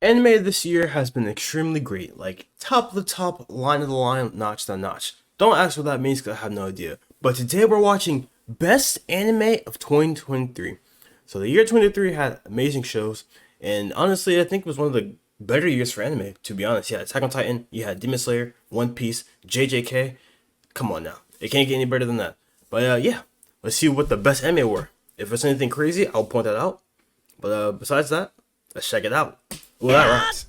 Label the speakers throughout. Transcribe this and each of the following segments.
Speaker 1: Anime this year has been extremely great, like top of the top, line of the line, notch to notch. Don't ask what that means because I have no idea. But today we're watching Best Anime of 2023. So the year 2023 had amazing shows, and honestly I think it was one of the better years for anime, to be honest. You had Attack on Titan, you had Demon Slayer, One Piece, JJK. Come on now, it can't get any better than that. But yeah, let's see what the best anime were. If it's anything crazy, I'll point that out. But besides that, let's check it out. Ooh, that rocks.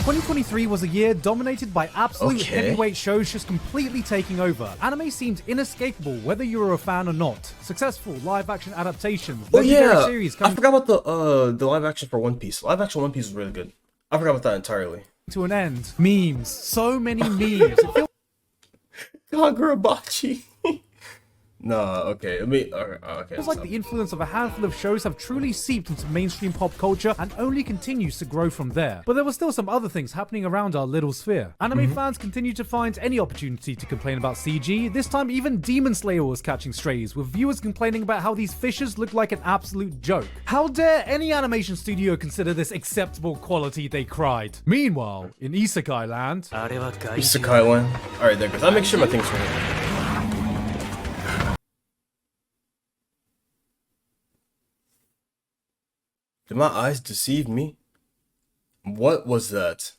Speaker 2: 2023 was a year dominated by absolute heavyweight shows just completely taking over. Anime seemed inescapable whether you were a fan or not. Successful live-action adaptations, legendary series
Speaker 1: I forgot about the live-action for One Piece. Live-action One Piece is really good. I forgot about that entirely.
Speaker 2: To an end. Memes. So many memes. It feels
Speaker 1: Kagurabachi. No, okay. I mean, okay.
Speaker 2: It's like the influence of a handful of shows have truly seeped into mainstream pop culture and only continues to grow from there. But there were still some other things happening around our little sphere. Anime fans continue to find any opportunity to complain about CG. This time even Demon Slayer was catching strays, with viewers complaining about how these fishes look like an absolute joke. How dare any animation studio consider this acceptable quality, they cried. Meanwhile, in Isekai land...
Speaker 1: Isekai land? Alright, there goes. I'll make sure my thing's right. Did my eyes deceive me? What was that?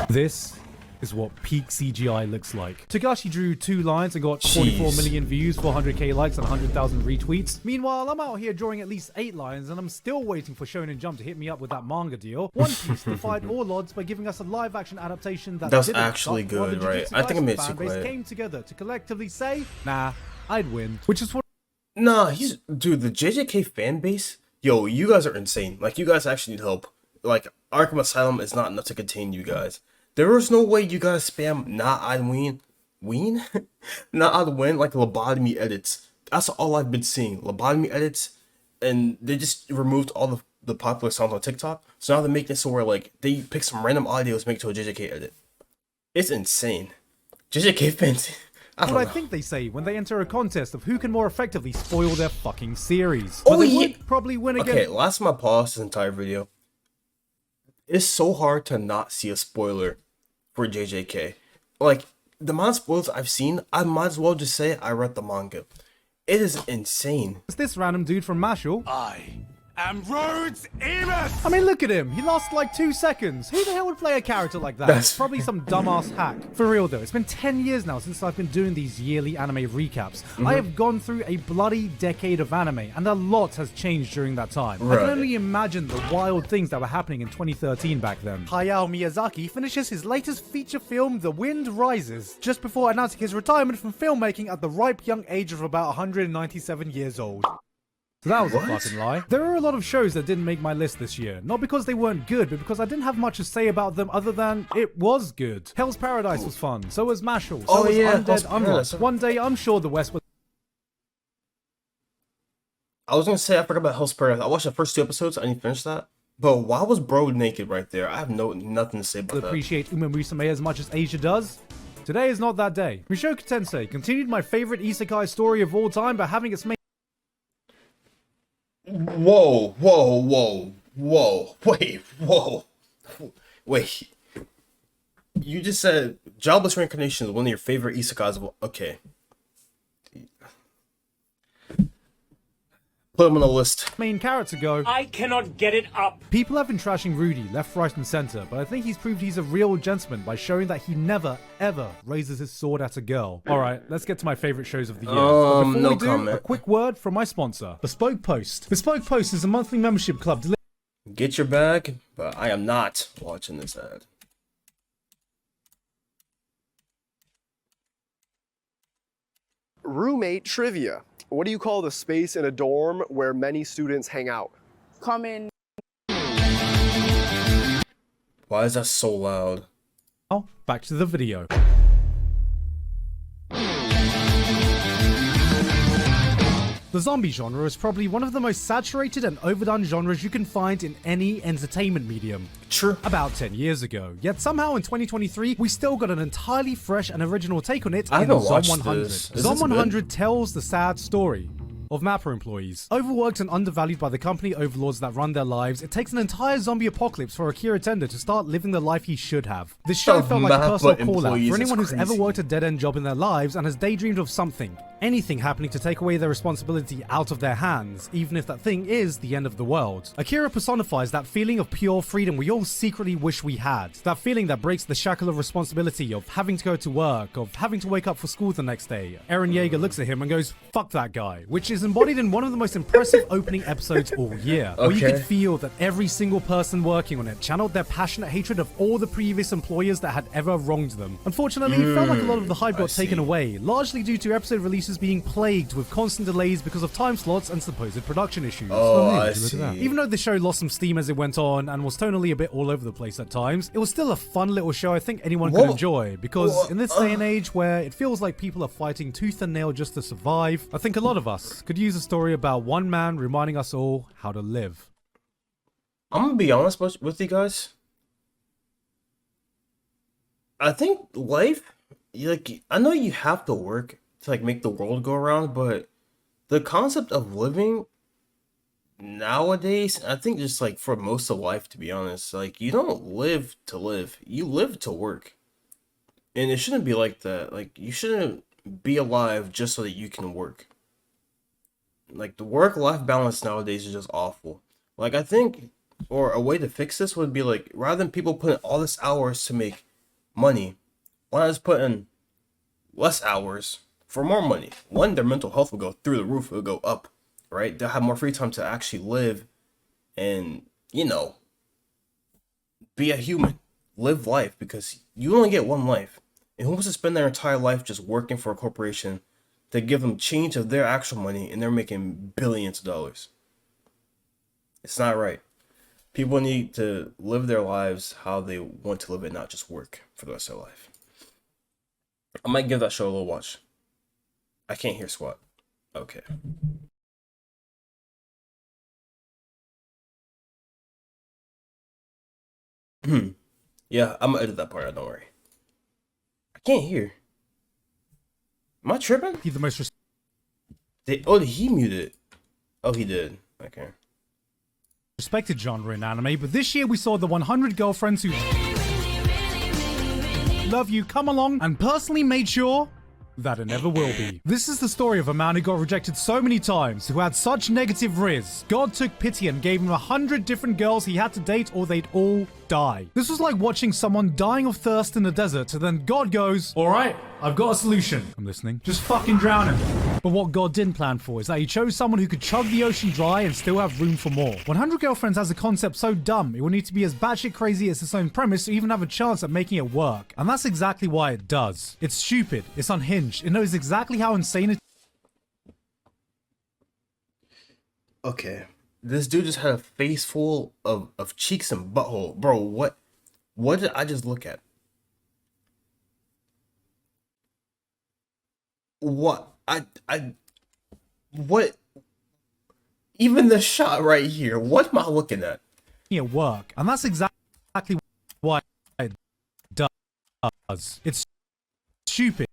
Speaker 2: This is what peak CGI looks like. Togashi drew 2 lines and got 44 million views, 400k likes, and 100,000 retweets. Meanwhile, I'm out here drawing at least 8 lines, and I'm still waiting for Shonen Jump to hit me up with that manga deal. One Piece defied all odds by giving us a live-action adaptation that's
Speaker 1: actually good, right? I think it made it quiet.
Speaker 2: Came together to collectively say, nah, I'd win. Which is what...
Speaker 1: Nah, dude, the JJK fan base, yo, you guys are insane. Like, you guys actually need help. Like, Arkham Asylum is not enough to contain you guys. There was no way you guys spam not I'd win? Not I'd win, like lobotomy edits. That's all I've been seeing. Lobotomy edits, and they just removed all the popular songs on TikTok. So now they're making it so where like they pick some random audios, make it to a JJK edit. It's insane. JJK fans.
Speaker 2: I think they say when they enter a contest of who can more effectively spoil their fucking series.
Speaker 1: Oh,
Speaker 2: but they would probably win again.
Speaker 1: Okay, last time I paused this entire video. It's so hard to not see a spoiler for JJK. Like, the amount of spoilers I've seen, I might as well just say I read the manga. It is insane.
Speaker 2: It's this random dude from Mashal.
Speaker 3: I'm Rhodes Emus!
Speaker 2: I mean, look at him. He lasted like 2 seconds. Who the hell would play a character like that? That's probably some dumbass hack. For real though, it's been 10 years now since I've been doing these yearly anime recaps. I have gone through a bloody decade of anime, and a lot has changed during that time. I can only imagine the wild things that were happening in 2013 back then. Hayao Miyazaki finishes his latest feature film, The Wind Rises, just before announcing his retirement from filmmaking at the ripe young age of about 197 years old. So that was a fucking lie. There are a lot of shows that didn't make my list this year. Not because they weren't good, but because I didn't have much to say about them other than it was good. Hell's Paradise was fun. So was Mashal. So was Undead Unlocked. One day, I'm sure the West was...
Speaker 1: I was gonna say I forgot about Hell's Paradise. I watched the first 2 episodes. I didn't finish that. But why was bro naked right there? I have nothing to say about that.
Speaker 2: Appreciate Uma Musume as much as Asia does. Today is not that day. Mushoku Tensei continued my favorite isekai story of all time by having its main...
Speaker 1: Whoa, wait. You just said Jobless Reincarnation is one of your favorite isekais. Okay. Put him on the list.
Speaker 2: Main character go,
Speaker 3: I cannot get it up.
Speaker 2: People have been trashing Rudy left, right, and center, but I think he's proved he's a real gentleman by showing that he never, ever raises his sword at a girl. Alright, let's get to my favorite shows of the year. But before we do, a quick word from my sponsor, Bespoke Post. Bespoke Post is a monthly membership club.
Speaker 1: Get your bag, but I am not watching this ad.
Speaker 4: Roommate trivia. What do you call the space in a dorm where many students hang out?
Speaker 5: Common.
Speaker 1: Why is that so loud?
Speaker 2: Oh, back to the video. The zombie genre is probably one of the most saturated and overdone genres you can find in any entertainment medium.
Speaker 1: True.
Speaker 2: About 10 years ago. Yet somehow in 2023, we still got an entirely fresh and original take on it
Speaker 1: I
Speaker 2: in
Speaker 1: haven't
Speaker 2: Zom
Speaker 1: watched
Speaker 2: 100.
Speaker 1: this.
Speaker 2: Zom
Speaker 1: Is this
Speaker 2: 100 tells the sad story of Mappa employees. Overworked and undervalued by the company overlords that run their lives, it takes an entire zombie apocalypse for Akira Tender to start living the life he should have. This show
Speaker 1: Of
Speaker 2: felt like a
Speaker 1: Mappa
Speaker 2: personal call-out
Speaker 1: employees
Speaker 2: for
Speaker 1: is
Speaker 2: anyone who's ever
Speaker 1: crazy.
Speaker 2: worked a dead-end job in their lives and has daydreamed of something, anything happening to take away their responsibility out of their hands, even if that thing is the end of the world. Akira personifies that feeling of pure freedom we all secretly wish we had. That feeling that breaks the shackle of responsibility, of having to go to work, of having to wake up for school the next day. Eren Yeager looks at him and goes, "Fuck that guy," which is embodied in one of the most impressive opening episodes all year, where you could feel that every single person working on it channeled their passionate hatred of all the previous employers that had ever wronged them. Unfortunately, it felt like a lot of the hype got taken away, largely due to episode releases being plagued with constant delays because of time slots and supposed production issues.
Speaker 1: Oh,
Speaker 2: Hey,
Speaker 1: I
Speaker 2: look at that.
Speaker 1: see.
Speaker 2: Even though the show lost some steam as it went on and was tonally a bit all over the place at times, it was still a fun little show I think anyone could enjoy, because in this day and age where it feels like people are fighting tooth and nail just to survive, I think a lot of us could use a story about one man reminding us all how to live.
Speaker 1: I'm gonna be honest with you guys. I think life, like, I know you have to work to like make the world go around, but the concept of living nowadays, I think just like for most of life, to be honest, like you don't live to live, you live to work. And it shouldn't be like that. Like you shouldn't be alive just so that you can work. Like the work-life balance nowadays is just awful. Like I think, or a way to fix this would be like, rather than people putting all this hours to make money, why not just put in less hours for more money? One, their mental health will go through the roof, it'll go up, right? They'll have more free time to actually live and, you know, be a human, live life, because you only get one life. And who wants to spend their entire life just working for a corporation to give them change of their actual money and they're making billions of dollars? It's not right. People need to live their lives how they want to live it, not just work for the rest of their life. I might give that show a little watch. I can't hear squat. Okay. Yeah, I'm gonna edit that part out, don't worry. I can't hear. Am I tripping?
Speaker 2: He's the most
Speaker 1: Did he muted it? Oh, he did. Okay.
Speaker 2: respected genre in anime, but this year we saw the 100 girlfriends who love you come along and personally made sure that it never will be. This is the story of a man who got rejected so many times, who had such negative riz. God took pity and gave him 100 different girls he had to date or they'd all die. This was like watching someone dying of thirst in the desert, and then God goes, "Alright, I've got a solution." I'm listening. "Just fucking drown him." But what God didn't plan for is that he chose someone who could chug the ocean dry and still have room for more. 100 Girlfriends has a concept so dumb, it will need to be as batshit crazy as its own premise to even have a chance at making it work. And that's exactly why it does. It's stupid, it's unhinged, it knows exactly how insane it
Speaker 1: Okay. This dude just had a face full of cheeks and butthole. Bro, what did I just look at? What? What? Even the shot right here. What am I looking at?
Speaker 2: work. And that's exactly why it does. It's stupid,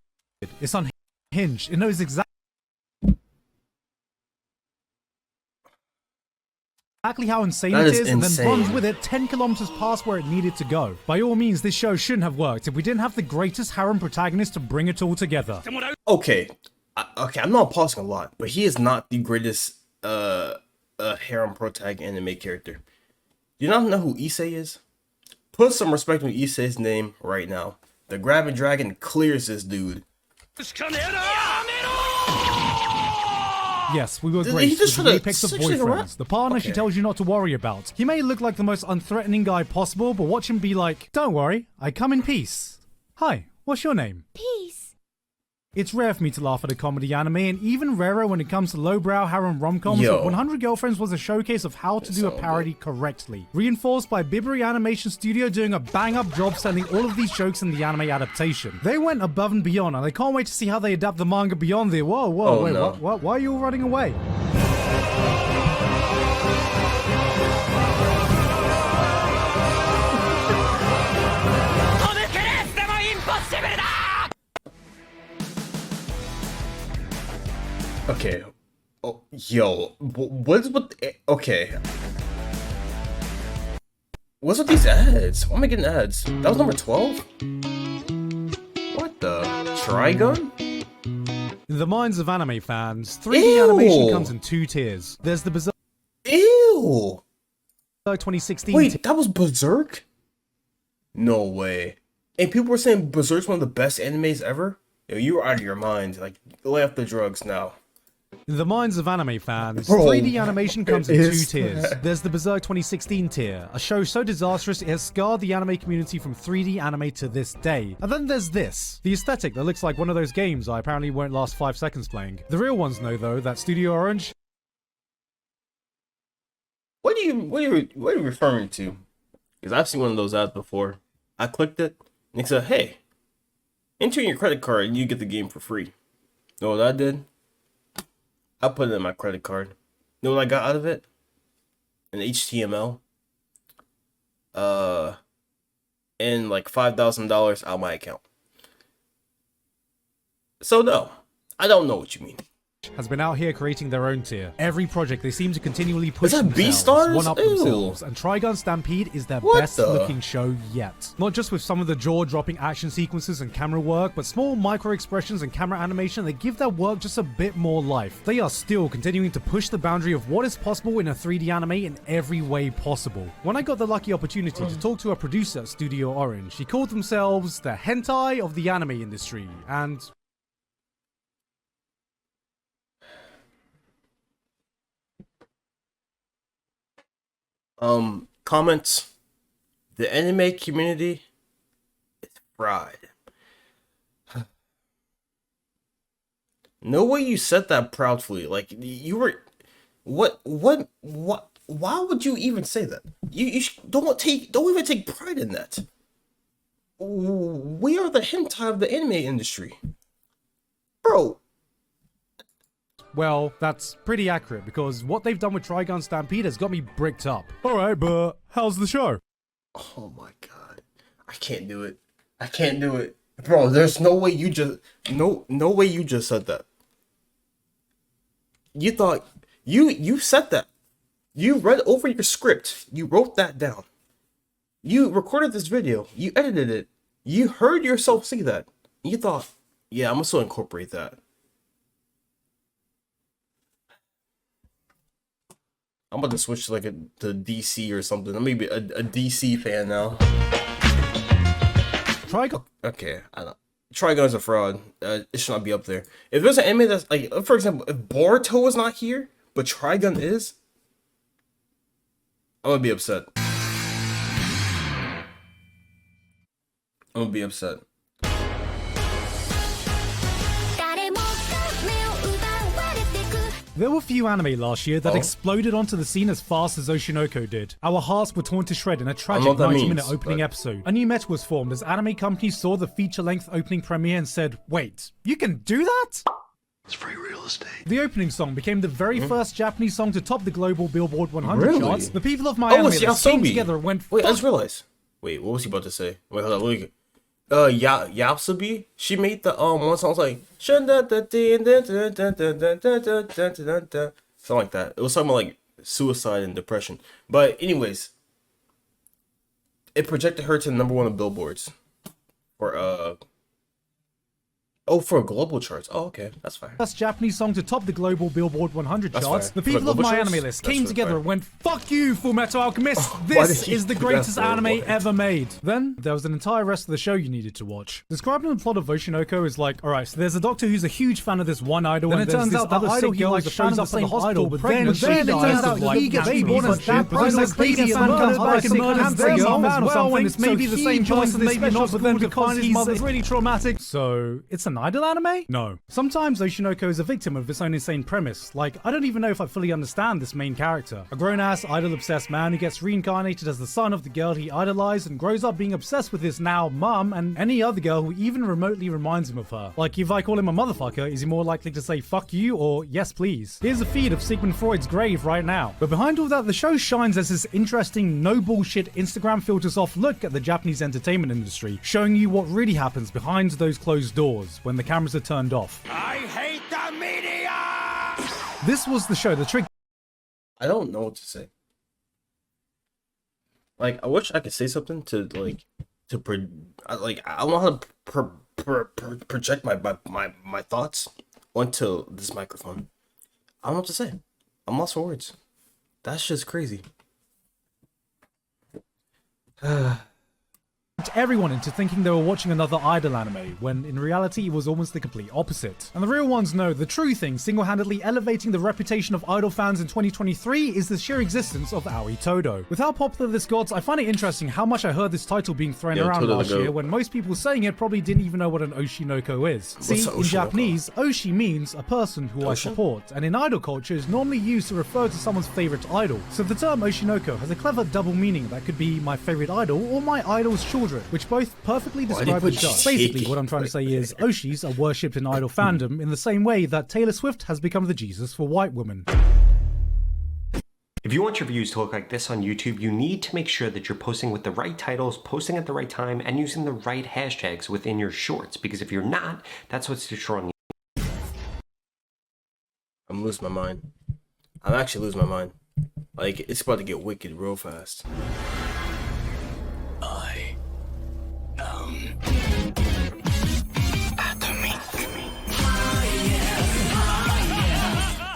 Speaker 2: it's unhinged, it knows exactly how insane
Speaker 1: That
Speaker 2: it
Speaker 1: is
Speaker 2: is, and then
Speaker 1: insane.
Speaker 2: runs with it 10 kilometers past where it needed to go. By all means, this show shouldn't have worked if we didn't have the greatest harem protagonist to bring it all together.
Speaker 1: Okay. Okay, I'm not pausing a lot, but he is not the greatest harem protag anime character. Do you not know who Issei is? Put some respect on Issei's name right now. The Grabbing Dragon clears this dude.
Speaker 2: Yes, we were
Speaker 1: He
Speaker 2: great.
Speaker 1: just
Speaker 2: With
Speaker 1: tried
Speaker 2: the
Speaker 1: to
Speaker 2: apex of
Speaker 1: sexually
Speaker 2: boyfriends.
Speaker 1: harass-
Speaker 2: The partner she
Speaker 1: Okay.
Speaker 2: tells you not to worry about. He may look like the most unthreatening guy possible, but watch him be like, "Don't worry, I come in peace. Hi, what's your name?"
Speaker 5: Peace.
Speaker 2: It's rare for me to laugh at a comedy anime, and even rarer when it comes to lowbrow harem rom-coms.
Speaker 1: Yo.
Speaker 2: 100 Girlfriends was a showcase of how to do a parody correctly, reinforced by Bibury Animation Studio doing a bang-up job selling all of these jokes in the anime adaptation. They went above and beyond, and I can't wait to see how they adapt the manga beyond the— whoa, wait,
Speaker 1: no.
Speaker 2: what? Why are you all running away?
Speaker 1: Okay. Oh, yo, what's with? Okay. What's with these ads? Why am I getting ads? That was number 12. What the? Trigun?
Speaker 2: In the minds of anime fans, 3D
Speaker 1: Ew.
Speaker 2: animation comes in two tiers. There's the Berserk
Speaker 1: Ew.
Speaker 2: 2016
Speaker 1: Wait, that was Berserk? No way. And people were saying Berserk's one of the best animes ever? Yo, you were out of your mind. Like, lay off the drugs now.
Speaker 2: In the minds of anime fans,
Speaker 1: Bro,
Speaker 2: 3D animation comes in
Speaker 1: it
Speaker 2: two
Speaker 1: is.
Speaker 2: tiers. There's the Berserk 2016 tier, a show so disastrous it has scarred the anime community from 3D anime to this day. And then there's this, the aesthetic that looks like one of those games I apparently won't last 5 seconds playing. The real ones know though that Studio Orange—
Speaker 1: What are you referring to? Because I've seen one of those ads before. I clicked it, and it said, hey, enter your credit card and you get the game for free. You know what I did? I put it in my credit card. You know what I got out of it? An HTML. And like $5,000 out my account. So no, I don't know what you mean.
Speaker 2: has been out here creating their own tier. Every project they seem to continually push
Speaker 1: Is that
Speaker 2: themselves,
Speaker 1: Beastars?
Speaker 2: one up
Speaker 1: Ew.
Speaker 2: themselves, and Trigun Stampede is their
Speaker 1: What
Speaker 2: best
Speaker 1: the?
Speaker 2: looking show yet. Not just with some of the jaw-dropping action sequences and camera work, but small micro expressions and camera animation that give their work just a bit more life. They are still continuing to push the boundary of what is possible in a 3D anime in every way possible. When I got the lucky opportunity to talk to a producer at Studio Orange, he called themselves the hentai of the anime industry, and
Speaker 1: Comments. The anime community is fried. No way you said that proudly. Like, you were... What, why would you even say that? Don't even take pride in that. We are the hentai of the anime industry. Bro.
Speaker 2: well, that's pretty accurate, because what they've done with Trigun Stampede has got me bricked up. Alright, but how's the show?
Speaker 1: Oh my god. I can't do it. I can't do it. Bro, there's no way you just... No way you just said that. You thought... You said that. You read over your script. You wrote that down. You recorded this video. You edited it. You heard yourself say that. You thought, yeah, I'm gonna still incorporate that. I'm about to switch to to DC or something. I'm maybe a DC fan now.
Speaker 2: Trigun.
Speaker 1: Okay, I don't. Trigun's a fraud. It should not be up there. If there's an anime that's like, for example, if Boruto is not here, but Trigun is, I'm gonna be upset. I'm gonna be upset.
Speaker 2: There were few anime last year that exploded onto the scene as fast as Oshinoko did. Our hearts were torn to shred in a tragic
Speaker 1: what that
Speaker 2: 90-minute
Speaker 1: means,
Speaker 2: opening
Speaker 1: but-
Speaker 2: episode. A new meta was formed as anime companies saw the feature-length opening premiere and said, wait, you can do that?
Speaker 5: It's free real estate.
Speaker 2: The opening song became the very first Japanese song to top the global Billboard 100
Speaker 1: Really?
Speaker 2: charts. The people of my
Speaker 1: Oh,
Speaker 2: anime
Speaker 1: it's
Speaker 2: list came
Speaker 1: Yasobi.
Speaker 2: together and went,
Speaker 1: Wait, I
Speaker 2: fuck.
Speaker 1: just realized. Wait, what was he about to say? Wait, hold on. Look. Yapsabi, she made the one song like something like that. It was something like suicide and depression. But anyways, it projected her to number one of billboards for for global charts. Oh, okay, that's fine.
Speaker 2: First Japanese song to top the global Billboard 100
Speaker 1: That's
Speaker 2: charts.
Speaker 1: fine.
Speaker 2: The
Speaker 1: For the
Speaker 2: people of
Speaker 1: global
Speaker 2: my
Speaker 1: charts?
Speaker 2: anime list
Speaker 1: That's
Speaker 2: came
Speaker 1: really
Speaker 2: together
Speaker 1: fine.
Speaker 2: and went, fuck you, Fullmetal Alchemist!
Speaker 1: Why
Speaker 2: This
Speaker 1: did you
Speaker 2: is the
Speaker 1: do that
Speaker 2: greatest
Speaker 1: so
Speaker 2: anime
Speaker 1: much?
Speaker 2: ever made. Then, there was an entire rest of the show you needed to watch. Describing the plot of Oshinoko is like, alright, so there's a doctor who's a huge fan of this one idol, then and it turns out the other idol sick he girl likes shows
Speaker 1: shows
Speaker 2: up
Speaker 1: up
Speaker 2: at the
Speaker 1: at the
Speaker 2: hospital,
Speaker 1: hospital,
Speaker 2: but
Speaker 1: pregnant,
Speaker 2: then
Speaker 1: she
Speaker 2: she
Speaker 1: dies
Speaker 2: dies
Speaker 1: of,
Speaker 2: of
Speaker 1: like,
Speaker 2: he gets
Speaker 1: cancer
Speaker 2: born
Speaker 1: or
Speaker 2: as
Speaker 1: some
Speaker 2: that
Speaker 1: shit, but then
Speaker 2: person's
Speaker 1: this crazy
Speaker 2: crazy
Speaker 1: son
Speaker 2: son
Speaker 1: comes
Speaker 2: comes
Speaker 1: back
Speaker 2: back
Speaker 1: and
Speaker 2: and murders
Speaker 1: murders
Speaker 2: their
Speaker 1: their
Speaker 2: mom
Speaker 1: mom
Speaker 2: as
Speaker 1: or
Speaker 2: well, and
Speaker 1: something,
Speaker 2: it's maybe
Speaker 1: so
Speaker 2: the
Speaker 1: he
Speaker 2: same choice
Speaker 1: joins
Speaker 2: as
Speaker 1: the
Speaker 2: maybe
Speaker 1: special
Speaker 2: not for them
Speaker 1: school to
Speaker 2: because
Speaker 1: find his
Speaker 2: he's
Speaker 1: mother.
Speaker 2: it's really traumatic. So, it's a idol anime? No. Sometimes Oshinoko is a victim of its own insane premise. Like, I don't even know if I fully understand this main character. A grown-ass, idol-obsessed man who gets reincarnated as the son of the girl he idolized and grows up being obsessed with his now mum and any other girl who even remotely reminds him of her. Like, if I call him a motherfucker, is he more likely to say fuck you or yes please? Here's a feed of Sigmund Freud's grave right now. But behind all that, the show shines as this interesting, no bullshit, Instagram filters off look at the Japanese entertainment industry, showing you what really happens behind those closed doors when the cameras are turned off.
Speaker 3: I hate the media!
Speaker 2: This was the show, the trick.
Speaker 1: I don't know what to say. Like, I wish I could say something to I don't know how to project my thoughts onto this microphone. I don't know what to say. I'm lost for words. That's just crazy.
Speaker 2: Everyone into thinking they were watching another idol anime, when in reality it was almost the complete opposite. And the real ones know the true thing single-handedly elevating the reputation of idol fans in 2023 is the sheer existence of Aoi Todo. With how popular this got, I find it interesting how much I heard this title being thrown around
Speaker 1: Todo
Speaker 2: last year when most people saying it probably didn't even know what an Oshinoko is. See, in Japanese, Oshi means a person who I support, and in idol culture is normally used to refer to someone's favorite idol. So the term Oshinoko has a clever double meaning that could be my favorite idol or my idol's children, which both perfectly describe the show. Basically, what I'm trying to say is Oshis are worshipped in idol fandom in the same way that Taylor Swift has become the Jesus for white women.
Speaker 5: If you want your views to look like this on YouTube, you need to make sure that you're posting with the right titles, posting at the right time, and using the right hashtags within your shorts, because if you're not, that's what's destroying you.
Speaker 1: I'm losing my mind. I'm actually losing my mind. Like, it's about to get wicked real fast.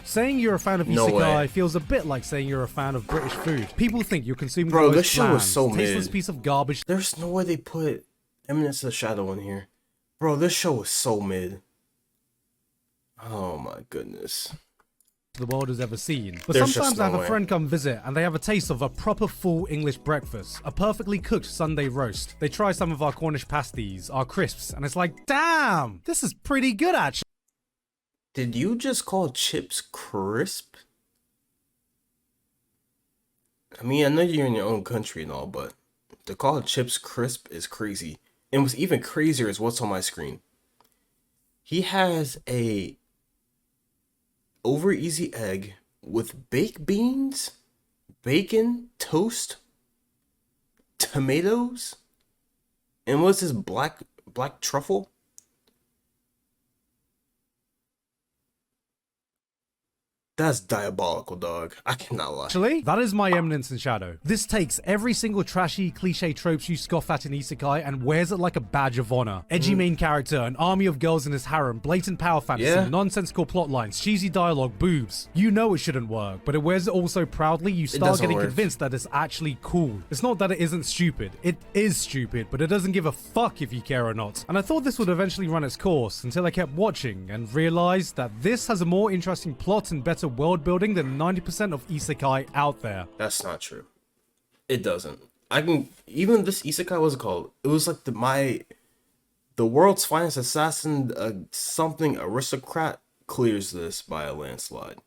Speaker 2: Saying you're a fan of Isekai feels a bit like saying you're a fan of British food. People think you're consuming
Speaker 1: Bro,
Speaker 2: the
Speaker 1: this
Speaker 2: most
Speaker 1: show was so
Speaker 2: tasteless
Speaker 1: mid.
Speaker 2: piece of garbage.
Speaker 1: There's no way they put Eminence of Shadow in here. Bro, this show was so mid. Oh my goodness.
Speaker 2: The world has ever seen. But
Speaker 1: There's
Speaker 2: sometimes
Speaker 1: just
Speaker 2: I have
Speaker 1: no
Speaker 2: a
Speaker 1: way.
Speaker 2: friend come visit and they have a taste of a proper full English breakfast, a perfectly cooked Sunday roast. They try some of our Cornish pasties, our crisps, and it's like, damn, this is pretty good actually.
Speaker 1: Did you just call chips crisp? I mean, I know you're in your own country and all, but to call chips crisp is crazy. And what's even crazier is what's on my screen. He has a over easy egg with baked beans, bacon, toast, tomatoes, and what's this black truffle? That's diabolical, dog. I cannot lie.
Speaker 2: Actually, that is my Eminence in Shadow. This takes every single trashy cliche tropes you scoff at in Isekai and wears it like a badge of honor. Edgy main character, an army of girls in his harem, blatant power fantasy, nonsensical plot lines, cheesy dialogue, boobs. You know it shouldn't work, but it wears it all so proudly you start getting convinced that it's actually cool. It's not that it isn't stupid. It is stupid, but it doesn't give a fuck if you care or not. And I thought this would eventually run its course until I kept watching and realized that this has a more interesting plot and better world building than 90% of Isekai out there.
Speaker 1: That's not true. It doesn't. Even this Isekai, what's it called? It was like the world's finest assassin, something aristocrat clears this by a landslide.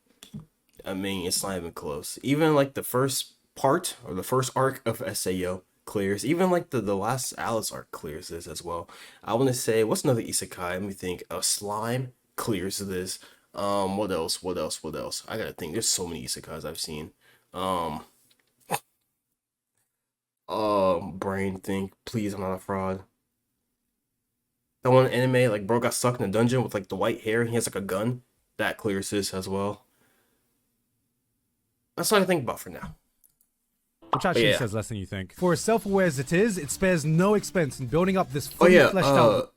Speaker 1: I mean, it's not even close. Even like the first part or the first arc of SAO clears. Even like the last Alice arc clears this as well. I want to say, what's another Isekai? Let me think. Slime clears this. What else? I gotta think. There's so many isekais I've seen. Brain think. Please, I'm not a fraud. That one anime, like, bro got stuck in a dungeon with, like, the white hair and he has, like, a gun. That clears this as well. That's all I think about for now.
Speaker 2: Which actually says less than you think. For as self-aware as it is, it spares no expense in building up this fully fleshed out...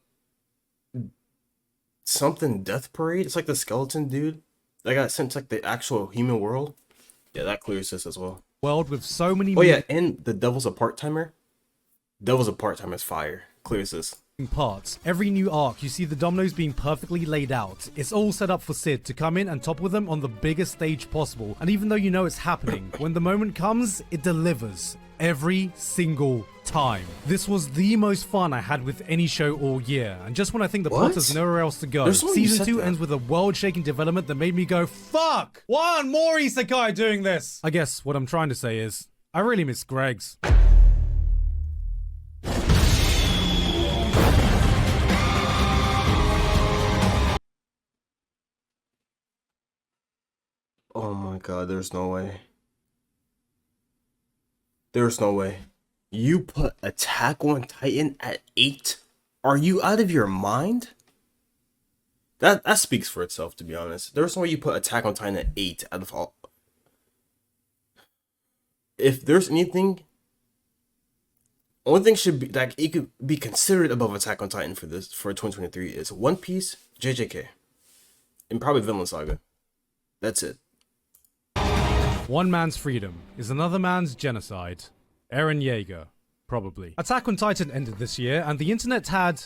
Speaker 1: Something Death Parade? It's like the skeleton dude that got sent to like the actual human world. Yeah, that clears this as well.
Speaker 2: World with so many...
Speaker 1: Oh yeah, and the Devil's a Part-Timer. Devil's a Part-Timer is fire. Clears this.
Speaker 2: parts. Every new arc, you see the dominoes being perfectly laid out. It's all set up for Sid to come in and topple them on the biggest stage possible. And even though you know it's happening, when the moment comes, it delivers. Every single time. This was the most fun I had with any show all year. And just when I think the plot has nowhere else to go, Season 2 ends with a world-shaking development that made me go, fuck! Why aren't more isekai doing this? I guess what I'm trying to say is, I really miss Greg's.
Speaker 1: Oh my god, there's no way. There's no way. You put Attack on Titan at 8? Are you out of your mind? That speaks for itself, to be honest. There's no way you put Attack on Titan at 8 out of all. If there's anything, only thing should be like it could be considered above Attack on Titan for 2023 is One Piece, JJK, and probably Vinland Saga. That's it.
Speaker 2: One man's freedom is another man's genocide. Eren Yeager, probably. Attack on Titan ended this year, and the internet had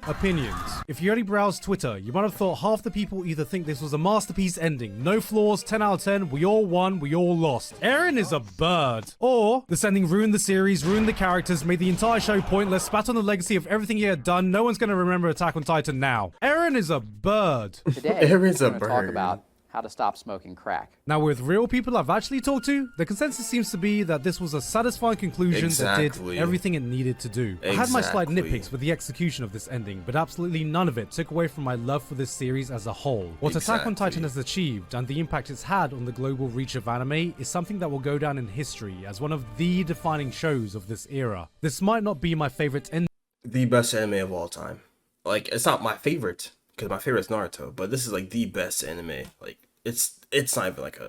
Speaker 2: opinions. If you only browse Twitter, you might have thought half the people either think this was a masterpiece ending, no flaws, 10 out of 10, we all won, we all lost. Eren is a bird. Or, this ending ruined the series, ruined the characters, made the entire show pointless, spat on the legacy of everything he had done, no one's gonna remember Attack on Titan now. Eren is a bird.
Speaker 6: Today,
Speaker 1: Eren's
Speaker 6: we're
Speaker 1: a
Speaker 6: going to talk
Speaker 1: bird.
Speaker 6: about how to stop smoking crack.
Speaker 2: Now, with real people I've actually talked to, the consensus seems to be that this was a satisfying conclusion that did everything it needed to do. I had my slight nitpicks with the execution of this ending, but absolutely none of it took away from my love for this series as a whole. What Attack on Titan has achieved and the impact it's had on the global reach of anime is something that will go down in history as one of the defining shows of this era. This might not be my favorite ending.
Speaker 1: The best anime of all time. Like, it's not my favorite, because my favorite is Naruto, but this is like the best anime. Like, it's not even like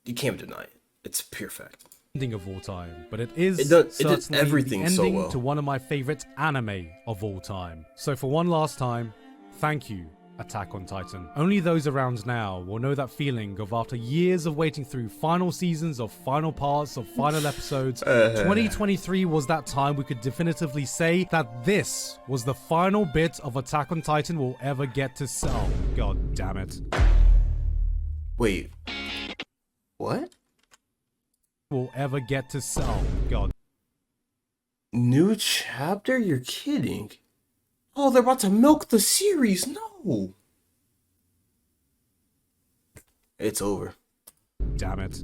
Speaker 1: you can't deny it. It's pure fact.
Speaker 2: Ending of all time, but it is
Speaker 1: certainly everything
Speaker 2: the ending
Speaker 1: so well.
Speaker 2: to one of my favorite anime of all time. So for one last time, thank you, Attack on Titan. Only those around now will know that feeling of after years of waiting through final seasons of final parts of final episodes, 2023 was that time we could definitively say that this was the final bit of Attack on Titan we'll ever get to sell. God damn it.
Speaker 1: Wait. What?
Speaker 2: Will ever get to sell. God.
Speaker 1: New chapter? You're kidding. Oh, they're about to milk the series. No. It's over.
Speaker 2: Damn it.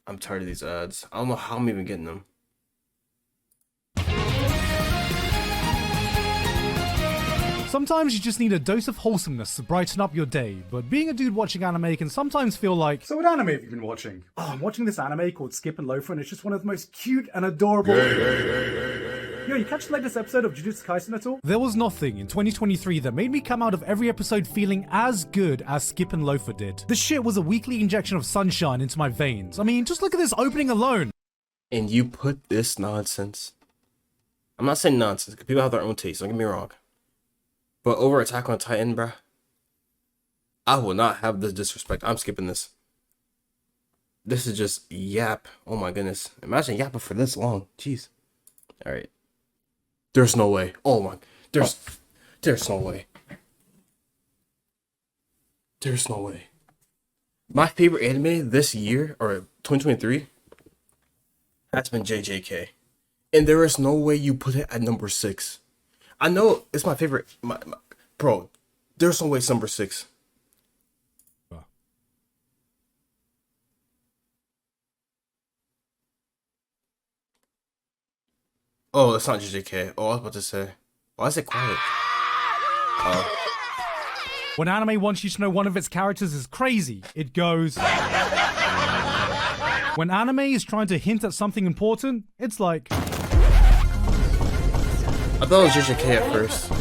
Speaker 1: I'm tired of these ads. I don't know how I'm even getting them.
Speaker 2: Sometimes you just need a dose of wholesomeness to brighten up your day, but being a dude watching anime can sometimes feel like...
Speaker 7: So what anime have you been watching? Oh, I'm watching this anime called Skip and Loafer, and it's just one of the most cute and adorable... Yo, you catch the latest episode of Jujutsu Kaisen at all?
Speaker 2: There was nothing in 2023 that made me come out of every episode feeling as good as Skip and Loafer did. This shit was a weekly injection of sunshine into my veins. I mean, just look at this opening alone.
Speaker 1: And you put this nonsense... I'm not saying nonsense, because people have their own taste, don't get me wrong. But over Attack on Titan, bruh, I will not have this disrespect. I'm skipping this. This is just yap. Oh my goodness. Imagine yapping for this long. Jeez. Alright. There's no way. Oh my. There's no way. There's no way. My favorite anime this year, or 2023, has been JJK. And there is no way you put it at number 6. I know it's my favorite, bro. There's no way it's number 6. Oh, it's not JJK. Oh, I was about to say. Why is it quiet?
Speaker 2: When anime wants you to know one of its characters is crazy, it goes... When anime is trying to hint at something important, it's like...
Speaker 1: I thought it was JJK at first.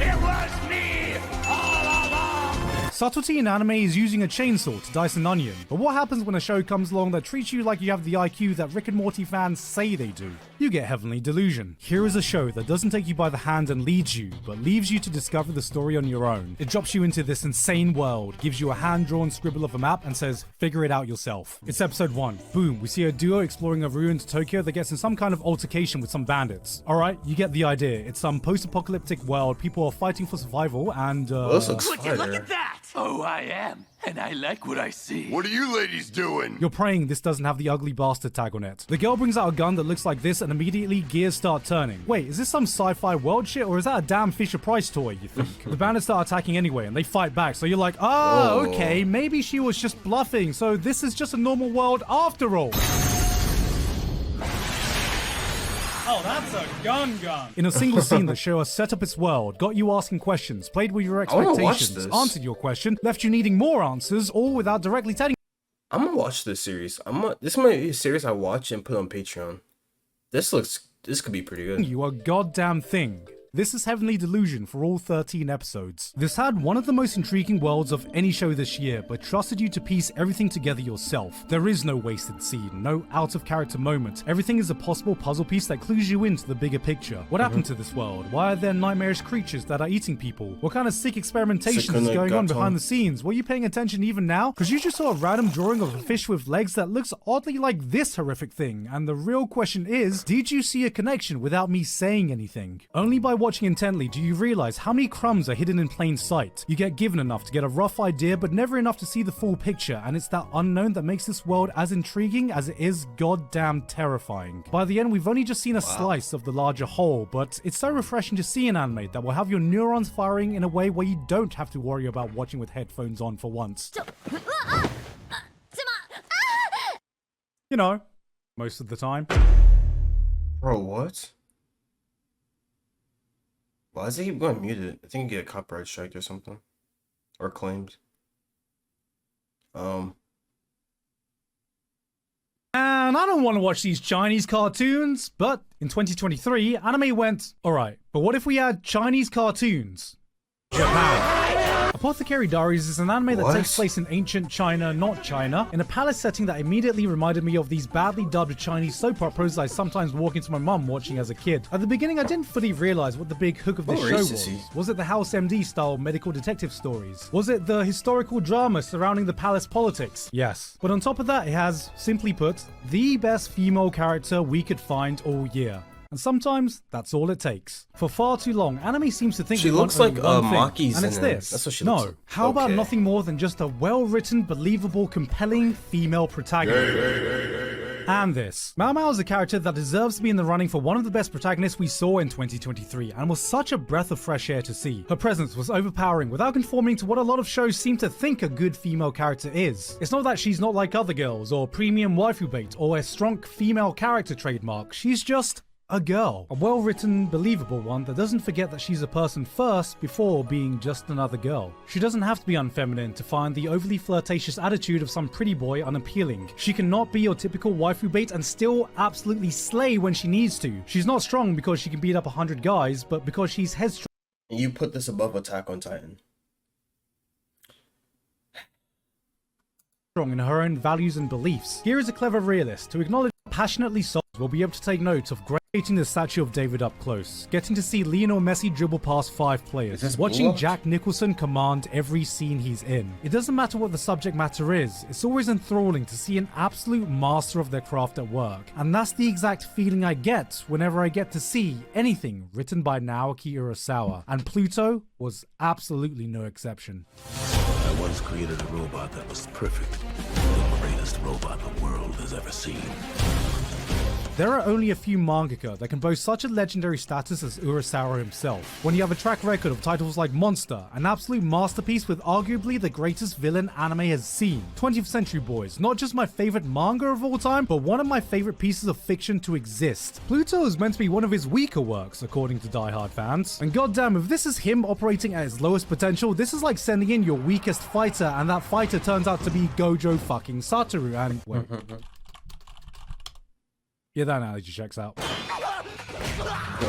Speaker 3: It was me all along.
Speaker 2: Subtlety in anime is using a chainsaw to dice an onion, but what happens when a show comes along that treats you like you have the IQ that Rick and Morty fans say they do? You get Heavenly Delusion. Here is a show that doesn't take you by the hand and leads you, but leaves you to discover the story on your own. It drops you into this insane world, gives you a hand-drawn scribble of a map, and says, figure it out yourself. It's episode 1. Boom, we see a duo exploring a ruined Tokyo that gets in some kind of altercation with some bandits. Alright, you get the idea. It's some post-apocalyptic world, people are fighting for survival, and
Speaker 1: This looks
Speaker 3: Look at that! Oh, I am. And I like what I see. What are you ladies doing?
Speaker 2: you're praying this doesn't have the ugly bastard tag on it. The girl brings out a gun that looks like this and immediately gears start turning. Wait, is this some sci-fi world shit or is that a damn Fisher-Price toy, you think? The bandits start attacking anyway and they fight back, so you're like, oh, okay, maybe she was just bluffing, so this is just a normal world after all. Oh, that's a gun. In a single scene, the show has set up its world, got you asking questions, played with your expectations, answered your question, left you needing more answers, all without directly telling
Speaker 1: I'm gonna watch this series. This might be a series I watch and put on Patreon. This could be pretty good.
Speaker 2: you a goddamn thing. This is Heavenly Delusion for all 13 episodes. This had one of the most intriguing worlds of any show this year, but trusted you to piece everything together yourself. There is no wasted scene, no out-of-character moment. Everything is a possible puzzle piece that clues you into the bigger picture. What happened to this world? Why are there nightmarish creatures that are eating people? What kind of sick experimentation is going on behind the scenes? Were you paying attention even now? Because you just saw a random drawing of a fish with legs that looks oddly like this horrific thing, and the real question is, did you see a connection without me saying anything? Only by watching intently do you realize how many crumbs are hidden in plain sight. You get given enough to get a rough idea, but never enough to see the full picture, and it's that unknown that makes this world as intriguing as it is goddamn terrifying. By the end, we've only just seen a slice of the larger whole, but it's so refreshing to see an anime that will have your neurons firing in a way where you don't have to worry about watching with headphones on for once. You know, most of the time.
Speaker 1: Bro, what? Why does it keep going muted? I think you get a copyright strike or something. Or claimed.
Speaker 2: And I don't want to watch these Chinese cartoons, but in 2023, anime went, alright, but what if we had Chinese cartoons? Japan. Apothecary Diaries is an anime that takes place in ancient China, not China, in a palace setting that immediately reminded me of these badly dubbed Chinese soap operas I sometimes walk into my mum watching as a kid. At the beginning, I didn't fully realize what the big hook of this show was. Was it the House MD style medical detective stories? Was it the historical drama surrounding the palace politics? Yes. But on top of that, it has, simply put, the best female character we could find all year. And sometimes that's all it takes. For far too long, anime seems to think
Speaker 1: she looks like Maki's,
Speaker 2: and it's this.
Speaker 1: That's what she looks like.
Speaker 2: How about nothing more than just a well-written, believable, compelling female protagonist? And this. Mao Mao is a character that deserves to be in the running for one of the best protagonists we saw in 2023, and was such a breath of fresh air to see. Her presence was overpowering without conforming to what a lot of shows seem to think a good female character is. It's not that she's not like other girls, or premium waifu bait, or a strong female character trademark. She's just a girl. A well-written, believable one that doesn't forget that she's a person first before being just another girl. She doesn't have to be unfeminine to find the overly flirtatious attitude of some pretty boy unappealing. She cannot be your typical waifu bait and still absolutely slay when she needs to. She's not strong because she can beat up 100 guys, but because she's headstrong.
Speaker 1: And you put this above Attack on Titan.
Speaker 2: In her own values and beliefs. Here is a clever realist who acknowledges passionately souls will be able to take note of creating the statue of David up close, getting to see Lionel Messi dribble past 5 players, watching Jack Nicholson command every scene he's in. It doesn't matter what the subject matter is, it's always enthralling to see an absolute master of their craft at work. And that's the exact feeling I get whenever I get to see anything written by Naoki Urasawa, and Pluto was absolutely no exception.
Speaker 8: I once created a robot that was perfect. The greatest robot the world has ever seen.
Speaker 2: There are only a few mangaka that can boast such a legendary status as Urasawa himself. When you have a track record of titles like Monster, an absolute masterpiece with arguably the greatest villain anime has seen. 20th Century Boys, not just my favorite manga of all time, but one of my favorite pieces of fiction to exist. Pluto is meant to be one of his weaker works, according to diehard fans. And goddamn, if this is him operating at his lowest potential, this is like sending in your weakest fighter, and that fighter turns out to be Gojo fucking Satoru, and wait. Yeah, that analogy checks out.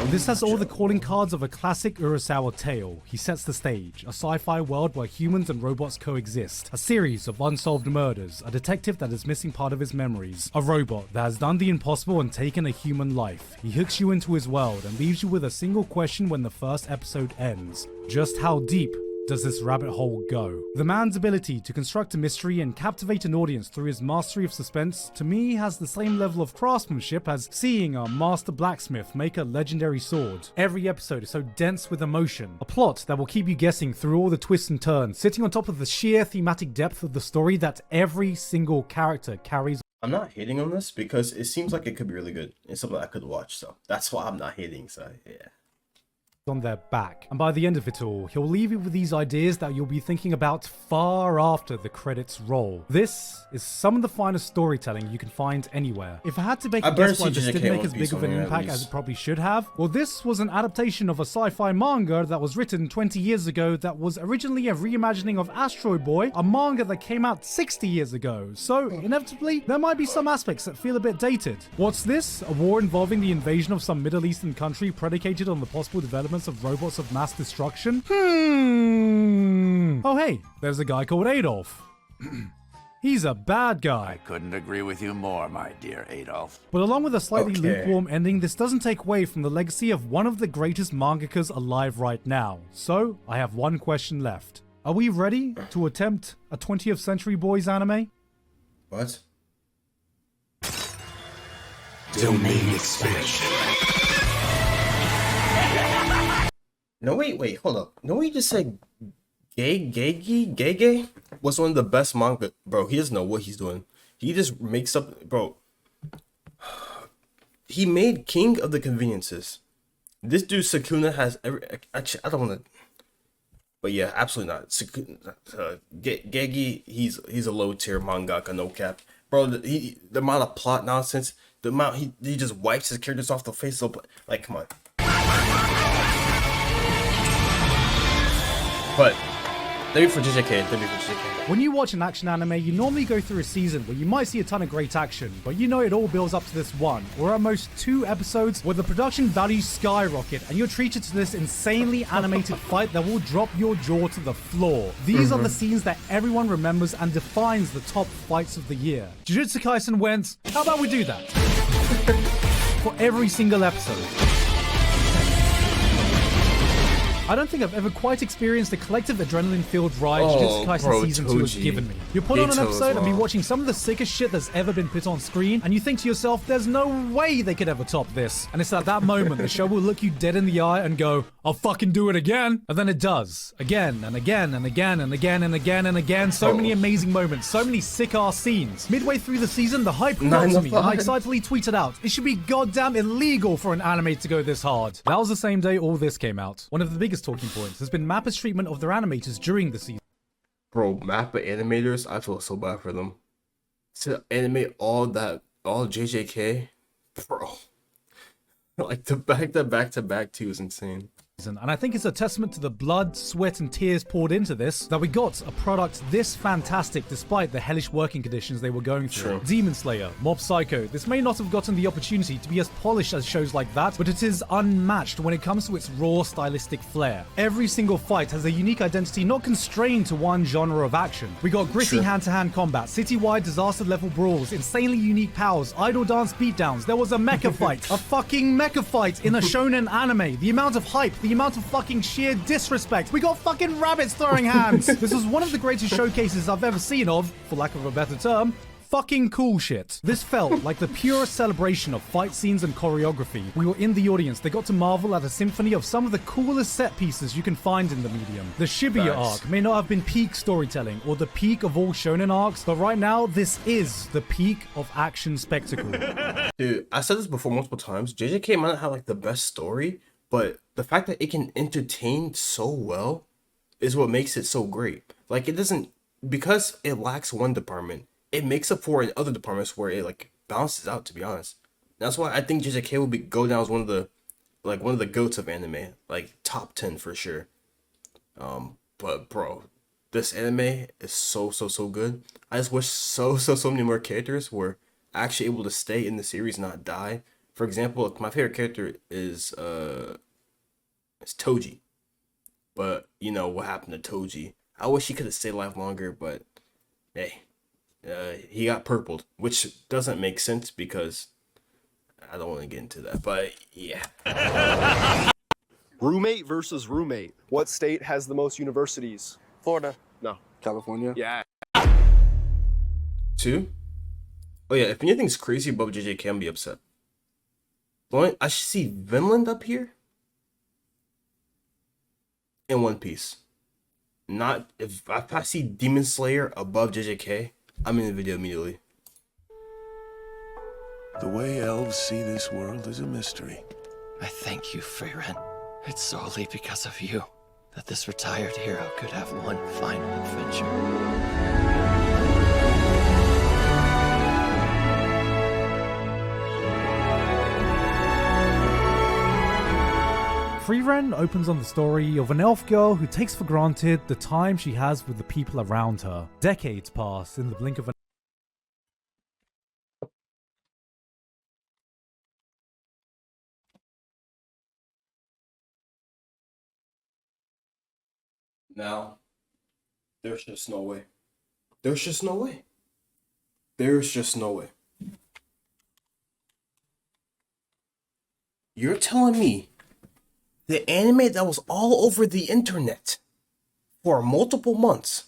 Speaker 2: This has all the calling cards of a classic Urasawa tale. He sets the stage, a sci-fi world where humans and robots coexist, a series of unsolved murders, a detective that is missing part of his memories, a robot that has done the impossible and taken a human life. He hooks you into his world and leaves you with a single question when the first episode ends. Just how deep does this rabbit hole go? The man's ability to construct a mystery and captivate an audience through his mastery of suspense, to me, has the same level of craftsmanship as seeing a master blacksmith make a legendary sword. Every episode is so dense with emotion, a plot that will keep you guessing through all the twists and turns, sitting on top of the sheer thematic depth of the story that every single character carries.
Speaker 1: I'm not hating on this because it seems like it could be really good. It's something I could watch, so that's why I'm not hating, so yeah.
Speaker 2: On their back, and by the end of it all, he'll leave you with these ideas that you'll be thinking about far after the credits roll. This is some of the finest storytelling you can find anywhere. If I had to make a guess why this didn't make as big of an impact as it probably should have, well, this was an adaptation of a sci-fi manga that was written 20 years ago that was originally a reimagining of Astro Boy, a manga that came out 60 years ago. So inevitably, there might be some aspects that feel a bit dated. What's this? A war involving the invasion of some Middle Eastern country predicated on the possible development of robots of mass destruction? Oh hey, there's a guy called Adolf. He's a bad guy.
Speaker 8: I couldn't agree with you more, my dear Adolf.
Speaker 2: But along with a slightly lukewarm ending, this doesn't take away from the legacy of one of the greatest mangakas alive right now. So, I have one question left. Are we ready to attempt a 20th Century Boys anime?
Speaker 1: What?
Speaker 8: Domain expansion.
Speaker 1: No, wait, hold up. No, he just said Gege was one of the best manga. Bro, he doesn't know what he's doing. He just makes up, bro. He made King of the Conveniences. This dude Sukuna has every. Actually, I don't want to. But yeah, absolutely not. Gege, he's a low tier mangaka, no cap, bro. The amount of plot nonsense, the amount he just wipes his characters off the face. So like, come on. But W for JJK.
Speaker 2: When you watch an action anime, you normally go through a season where you might see a ton of great action, but you know it all builds up to this one, or at most 2 episodes where the production values skyrocket and you're treated to this insanely animated fight that will drop your jaw to the floor. These are the scenes that everyone remembers and defines the top fights of the year. Jujutsu Kaisen went, how about we do that? For every single episode. I don't think I've ever quite experienced the collective adrenaline-filled ride Jujutsu Kaisen Season 2 has given me. You put on an episode and be watching some of the sickest shit that's ever been put on screen, and you think to yourself, there's no way they could ever top this. And it's at that moment the show will look you dead in the eye and go, I'll fucking do it again. And then it does. Again and again and again and again and again and again. So many amazing moments, so many sick-ass scenes. Midway through the season, the hype got to me, and I excitedly tweeted out, it should be goddamn illegal for an anime to go this hard. That was the same day all this came out. One of the biggest talking points has been Mappa's treatment of their animators during the season.
Speaker 1: Bro, Mappa animators, I feel so bad for them. To animate all JJK, bro. Like the back-to-back too is insane.
Speaker 2: And I think it's a testament to the blood, sweat, and tears poured into this that we got a product this fantastic despite the hellish working conditions they were going through. True. Demon Slayer, Mob Psycho, this may not have gotten the opportunity to be as polished as shows like that, but it is unmatched when it comes to its raw stylistic flair. Every single fight has a unique identity not constrained to one genre of action. We got gritty hand-to-hand combat, city-wide disaster-level brawls, insanely unique powers, idol dance beatdowns, there was a mecha fight, a fucking mecha fight in a shonen anime, the amount of hype, the amount of fucking sheer disrespect. We got fucking rabbits throwing hands. This was one of the greatest showcases I've ever seen of, for lack of a better term, fucking cool shit. This felt like the purest celebration of fight scenes and choreography. We were in the audience. They got to marvel at a symphony of some of the coolest set pieces you can find in the medium. The Shibuya arc may not have been peak storytelling or the peak of all shonen arcs, but right now this is the peak of action spectacle.
Speaker 1: Dude, I said this before multiple times. JJK might not have like the best story, but the fact that it can entertain so well is what makes it so great. Like, it doesn't, because it lacks one department, it makes up for it in other departments where it like balances out, to be honest. That's why I think JJK will go down as one of the goats of anime, like top 10 for sure. But bro, this anime is so good. I just wish so many more characters were actually able to stay in the series, not die. For example, like, my favorite character is Toji. But you know what happened to Toji. I wish he could have stayed alive longer, but hey, he got purpled, which doesn't make sense because I don't want to get into that. But yeah.
Speaker 4: Roommate versus roommate. What state has the most universities?
Speaker 9: Florida.
Speaker 4: No.
Speaker 9: California.
Speaker 4: Yeah.
Speaker 1: 2? Oh yeah, if anything's crazy above JJK, I'm be upset. I should see Vinland up here in One Piece. Not if I see Demon Slayer above JJK, I'm in the video immediately.
Speaker 8: The way elves see this world is a mystery.
Speaker 10: I thank you, Freyren. It's solely because of you that this retired hero could have one final adventure.
Speaker 2: Freyren opens on the story of an elf girl who takes for granted the time she has with the people around her. Decades pass in the blink of an
Speaker 1: Now, there's just no way. There's just no way. There's just no way. You're telling me the anime that was all over the internet for multiple months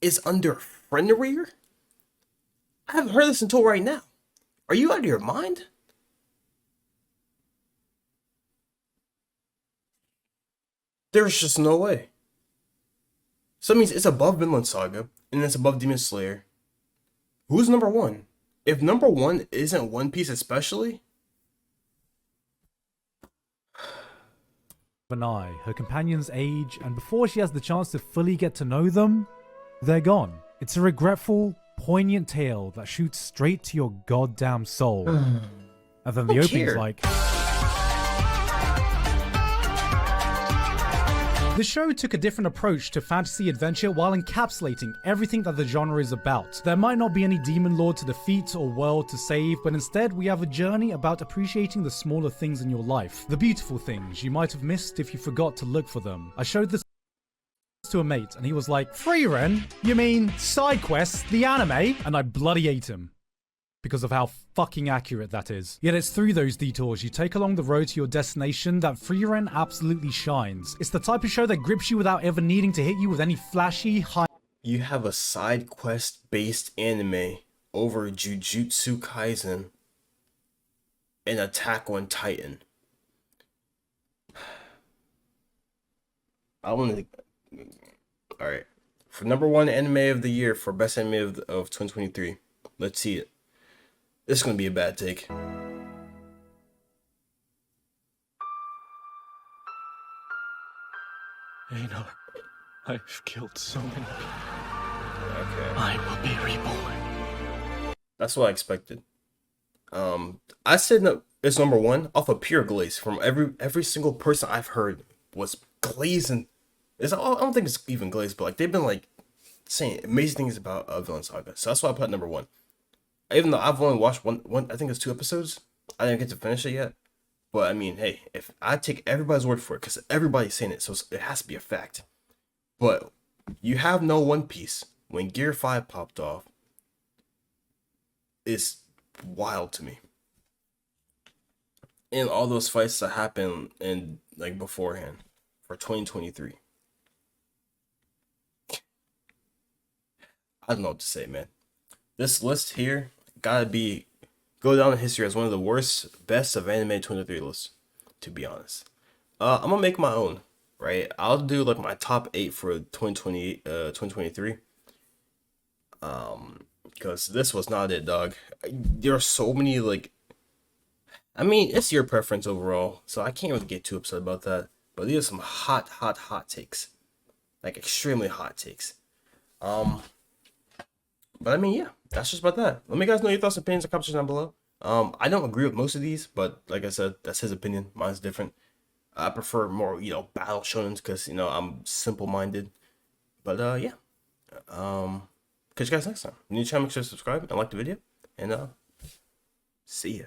Speaker 1: is under Fenrir? I haven't heard this until right now. Are you out of your mind? There's just no way. So that means it's above Vinland Saga, and it's above Demon Slayer. Who's number one? If number one isn't One Piece especially...
Speaker 2: an eye, her companions age, and before she has the chance to fully get to know them, they're gone. It's a regretful, poignant tale that shoots straight to your goddamn soul. And then the opening's like... The show took a different approach to fantasy adventure while encapsulating everything that the genre is about. There might not be any demon lord to defeat or world to save, but instead we have a journey about appreciating the smaller things in your life. The beautiful things you might have missed if you forgot to look for them. I showed this to a mate and he was like, Freyren? You mean side quests, the anime? And I bloody ate him. Because of how fucking accurate that is. Yet it's through those detours you take along the road to your destination that Freyren absolutely shines. It's the type of show that grips you without ever needing to hit you with any flashy, high...
Speaker 1: You have a side quest based anime over Jujutsu Kaisen and Attack on Titan. I want to... Alright. For number one anime of the year, for best anime of 2023, let's see it. This is going to be a bad take.
Speaker 10: Einar, I've killed so many people.
Speaker 1: Okay.
Speaker 10: I will be reborn.
Speaker 1: That's what I expected. I said no, it's number one off of pure glaze. From every single person I've heard was glazing. I don't think it's even glaze, but like they've been like saying amazing things about Vinland Saga. So that's why I put number one. Even though I've only watched one, I think it's 2 episodes. I didn't get to finish it yet. But I mean, hey, if I take everybody's word for it, because everybody's saying it, so it has to be a fact. But you have no One Piece when Gear 5 popped off. It's wild to me. And all those fights that happened in like beforehand for 2023. I don't know what to say, man. This list here gotta go down in history as one of the worst best of anime 23 lists, to be honest. I'm gonna make my own, right? I'll do like my top 8 for 2023. Because this was not it, dog. There are so many like, I mean, it's your preference overall, so I can't really get too upset about that. But these are some hot takes, like extremely hot takes. But I mean, yeah, that's just about that. Let me guys know your thoughts and opinions in the comments down below. I don't agree with most of these, but like I said, that's his opinion. Mine's different. I prefer more, battle shonens because, I'm simple-minded. But, yeah. Catch you guys next time. New channel, make sure to subscribe and like the video. And, see ya.